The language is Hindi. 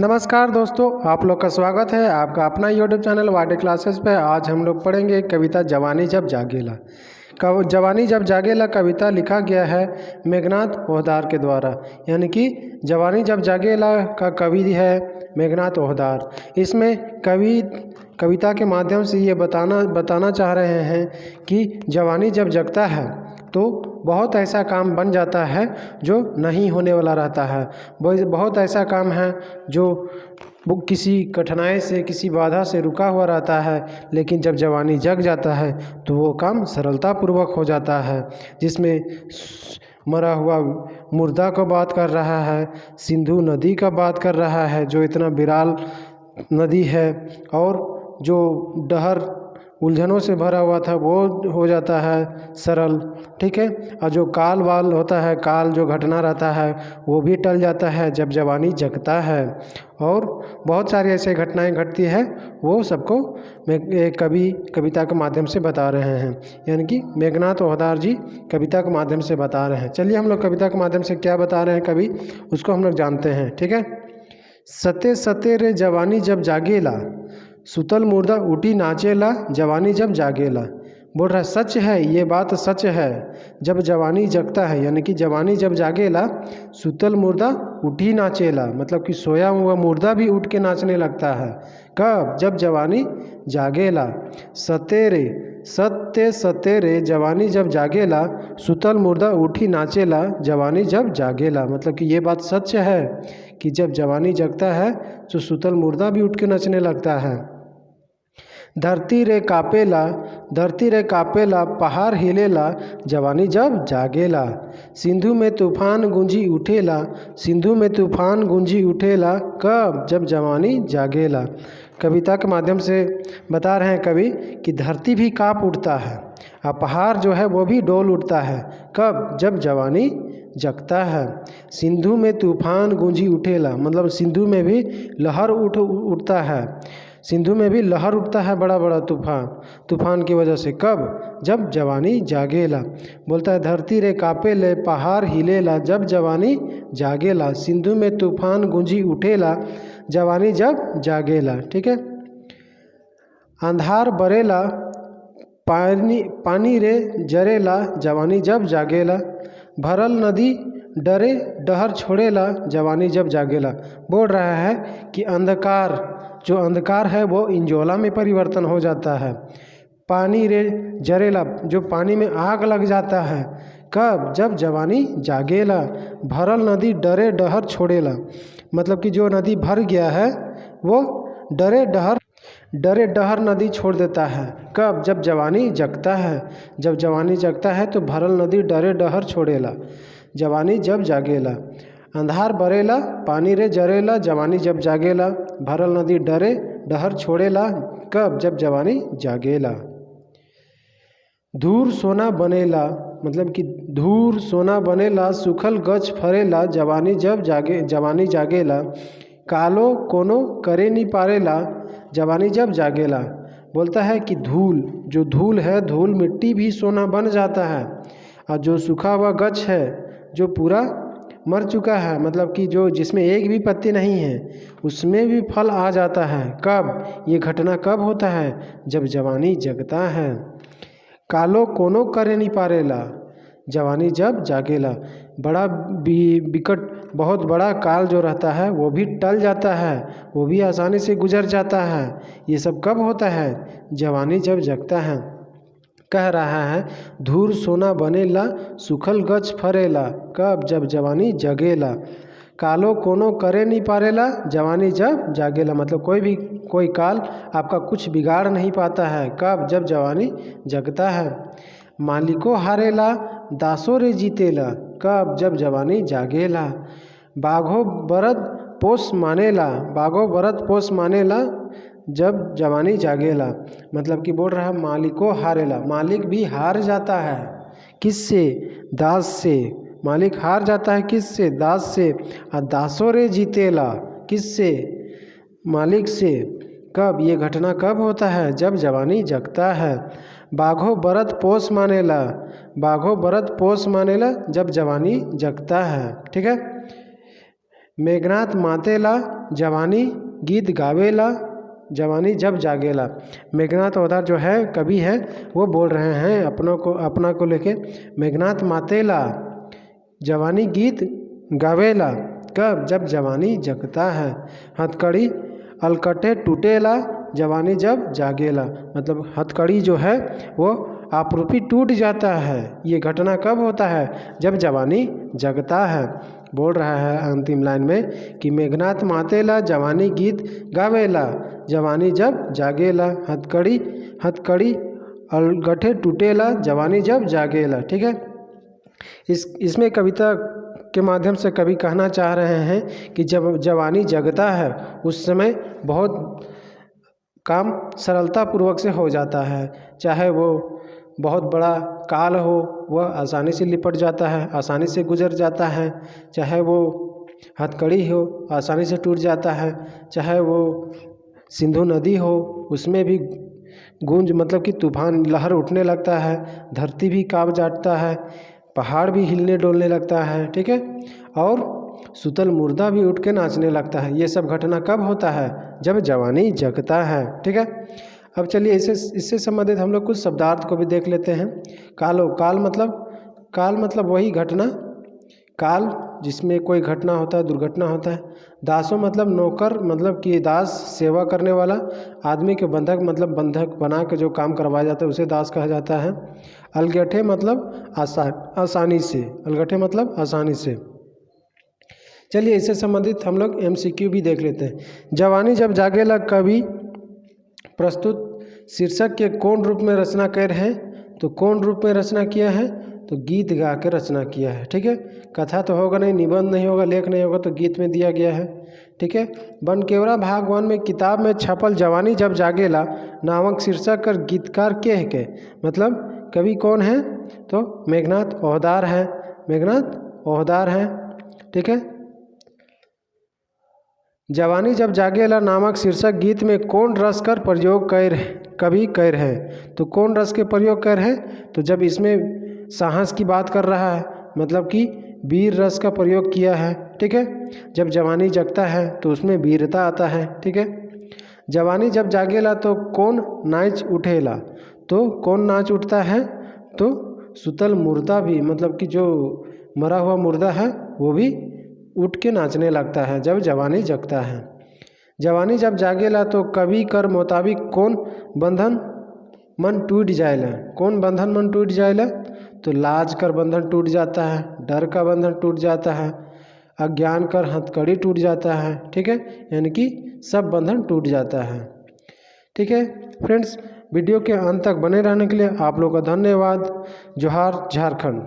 नमस्कार दोस्तों, आप लोग का स्वागत है आपका अपना यूट्यूब चैनल वाडे क्लासेस पे। आज हम लोग पढ़ेंगे कविता जवानी जब जागेला। जवानी जब जागेला कविता लिखा गया है मेघनाथ पोद्दार के द्वारा, यानी कि जवानी जब जागेला का कवि है मेघनाथ पोद्दार। इसमें कविता के माध्यम से ये बताना चाह रहे हैं कि जवानी जब जगता है तो बहुत ऐसा काम बन जाता है जो नहीं होने वाला रहता है। बहुत ऐसा काम है जो किसी कठिनाई से, किसी बाधा से रुका हुआ रहता है, लेकिन जब जवानी जग जाता है तो वो काम सरलतापूर्वक हो जाता है। जिसमें मरा हुआ मुर्दा को बात कर रहा है, सिंधु नदी का बात कर रहा है जो इतना विराल नदी है, और जो डहर उलझनों से भरा हुआ था वो हो जाता है सरल, ठीक है। और जो काल वाल होता है, काल जो घटना रहता है वो भी टल जाता है जब जवानी जगता है। और बहुत सारी ऐसी घटनाएं घटती है, वो सबको कविता के माध्यम से बता रहे हैं, यानी कि मेघनाथ पोद्दार जी कविता के माध्यम से बता रहे हैं। चलिए हम लोग कविता के माध्यम से क्या बता रहे हैं कवि, उसको हम लोग जानते हैं, ठीक है। सते सते रे जवानी जब जागेला, सुतल मुर्दा उठी नाचेला, जवानी जब जागेला। बोल रहा है सच है, ये बात सच है। जब जवानी जगता है, यानी कि जवानी जब जागेला, सुतल मुर्दा उठी नाचेला, मतलब कि सोया हुआ मुर्दा भी उठ के नाचने लगता है। कब? जब जवानी जागेला। सतेरे सत्य सतेरे जवानी जब जागेला, सुतल मुर्दा उठी नाचेला, जवानी जब जागेला। मतलब कि ये बात सच है कि जब जवानी जगता है तो सुतल मुर्दा भी उठ के नचने लगता है। धरती रे कापेला, पहाड़ हिलेला, जवानी जब जागेला। सिंधु में तूफान गूंजी उठेला, सिंधु में तूफान गूंजी उठेला, कब? जब जवानी जागेला। कविता के माध्यम से बता रहे हैं कवि कि धरती भी काँप उठता है और पहाड़ जो है वो भी डोल उठता है। कब? जब जवानी जगता है। सिंधु में तूफान गूंजी उठेला, मतलब सिंधु में भी लहर उठता है, सिंधु में भी लहर उठता है, बड़ा बड़ा तूफान की वजह से। कब? जब जवानी जागेला। बोलता है धरती रे कापेले, पहाड़ हिलेला, जब जवानी जागेला। सिंधु में तूफान गूंजी उठेला, जवानी जब जागेला, ठीक है। अंधार बरेला, पानी रे जरेला, जवानी जब जागेला। भरल नदी डरे डहर छोड़ेला, जवानी जब जागेला। बोल रहा है कि जो अंधकार है वो इंजोला में परिवर्तन हो जाता है। पानी रे जरेला, जो पानी में आग लग जाता है। कब? जब जवानी जागेला। भरल नदी डरे डहर छोड़ेला, मतलब कि जो नदी भर गया है वो डरे डहर नदी छोड़ देता है। कब? जब जवानी जगता है। जब जवानी जगता है तो भरल नदी डरे डहर छोड़ेला, जवानी जब जागेला। अंधार बरेला, पानी रे जरेला, जवानी जब जागेला। भरल नदी डरे डहर छोड़ेला, कब? जब जवानी जागेला। धूर सोना बनेला, मतलब कि धूर सोना बनेला, सुखल गछ फरेला, जवानी जब जवानी जागेला। कालो कोनो करे नहीं पारेला, जवानी जब जागेला। बोलता है कि जो धूल है, धूल मिट्टी भी सोना बन जाता है, और जो सूखा हुआ गछ है जो पूरा मर चुका है, मतलब कि जिसमें एक भी पत्ती नहीं है, उसमें भी फल आ जाता है। कब? ये घटना कब होता है? जब जवानी जगता है। कालो कोनो करे नहीं पारेला, जवानी जब जागेला। बड़ा विकट, बहुत बड़ा काल जो रहता है वो भी टल जाता है, वो भी आसानी से गुजर जाता है। ये सब कब होता है? जवानी जब जगता है। कह रहा है धूर सोना बनेला, सुखल गछ फरेला, कब? जब जवानी जगेला। कालो कोनो करे नहीं पारेला, जवानी जब जागेला। मतलब कोई काल आपका कुछ बिगाड़ नहीं पाता है। कब? जब जवानी जगता है। मालिको हारेला, दासो रे जीतेला, कब? जब जवानी जागेला। बाघो बरद पोस मानेला, जब जवानी जागेला। मतलब कि बोल रहा है मालिको हारेला, मालिक भी हार जाता है। किससे? दास से। मालिक हार जाता है किससे? दास से। और दासो रे जीतेला, किससे? मालिक से। कब? ये घटना कब होता है? जब जवानी जगता है। बाघो बरद पोस मानेला, जब जवानी जगता है, ठीक है। मेघनाथ मातेला, जवानी गीत गावेला जवानी जब जागेला। मेघनाथ ओहदार जो है कवि है वो बोल रहे हैं अपना को लेके। मेघनाथ मातेला जवानी गीत गावेला कब, जब जवानी जगता है। हथकड़ी अलकटे टूटेला जवानी जब जागेला। मतलब हथकड़ी जो है वो आपरूपी टूट जाता है। ये घटना कब होता है, जब जवानी जगता है। बोल रहा है अंतिम लाइन में कि मेघनाथ मातेला जवानी गीत गावेला जवानी जब जागेला। हथकड़ी अलगठे टूटेला जवानी जब जागेला। ठीक है, इसमें कविता के माध्यम से कवि कहना चाह रहे हैं कि जब जवानी जगता है उस समय बहुत काम सरलतापूर्वक से हो जाता है। चाहे वो बहुत बड़ा काल हो वह आसानी से लिपट जाता है, आसानी से गुजर जाता है। चाहे वो हथकड़ी हो आसानी से टूट जाता है। चाहे वो सिंधु नदी हो उसमें भी गूंज मतलब कि तूफान लहर उठने लगता है, धरती भी कांप जाता है, पहाड़ भी हिलने डोलने लगता है। ठीक है, और सुतल मुर्दा भी उठ के नाचने लगता है। ये सब घटना कब होता है, जब जवानी जगता है। ठीक है, अब चलिए इससे संबंधित हम लोग कुछ शब्दार्थ को भी देख लेते हैं। काल मतलब वही घटना, काल जिसमें कोई घटना होता है, दुर्घटना होता है। दासो मतलब नौकर, मतलब कि दास सेवा करने वाला। आदमी के बंधक मतलब बंधक बना के जो काम करवाया जाता है उसे दास कहा जाता है। अलगठे मतलब आसानी से, अलगठे मतलब आसानी से। चलिए इससे संबंधित हम लोग MCQ भी देख लेते हैं। जवानी जब जागेला कवि प्रस्तुत शीर्षक के कौन रूप में रचना कर है, तो कौन रूप में रचना किया है, तो गीत गा के रचना किया है। ठीक है, कथा तो होगा नहीं, निबंध नहीं होगा, लेख नहीं होगा, तो गीत में दिया गया है। ठीक है, बनकेवरा भाग 1 में किताब में छपल जवानी जब जागेला नामक शीर्षक कर गीतकार के मतलब कवि कौन है, तो मेघनाथ ओहदार है। मेघनाथ ओहदार है। ठीक है, जवानी जब जागेला नामक शीर्षक गीत में कौन रस कर प्रयोग कर कवि कर है, तो कौन रस के प्रयोग कर है, तो जब इसमें साहस की बात कर रहा है मतलब कि वीर रस का प्रयोग किया है। ठीक है, जब जवानी जगता है तो उसमें वीरता आता है। ठीक है, जवानी जब जागेला तो कौन नाच उठेला, तो कौन नाच उठता है, तो सुतल मुर्दा भी, मतलब कि जो मरा हुआ मुर्दा है वो भी उठ के नाचने लगता है जब जवानी जगता है। जवानी जब जागेला तो कवि कर मुताबिक कौन बंधन मन टूट जाएला, कौन बंधन मन टूट जाएला, तो लाज कर बंधन टूट जाता है, डर का बंधन टूट जाता है, अज्ञान कर हथकड़ी टूट जाता है। ठीक है, यानी कि सब बंधन टूट जाता है। ठीक है फ्रेंड्स, वीडियो के अंत तक बने रहने के लिए आप लोग का धन्यवाद। जोहार झारखंड।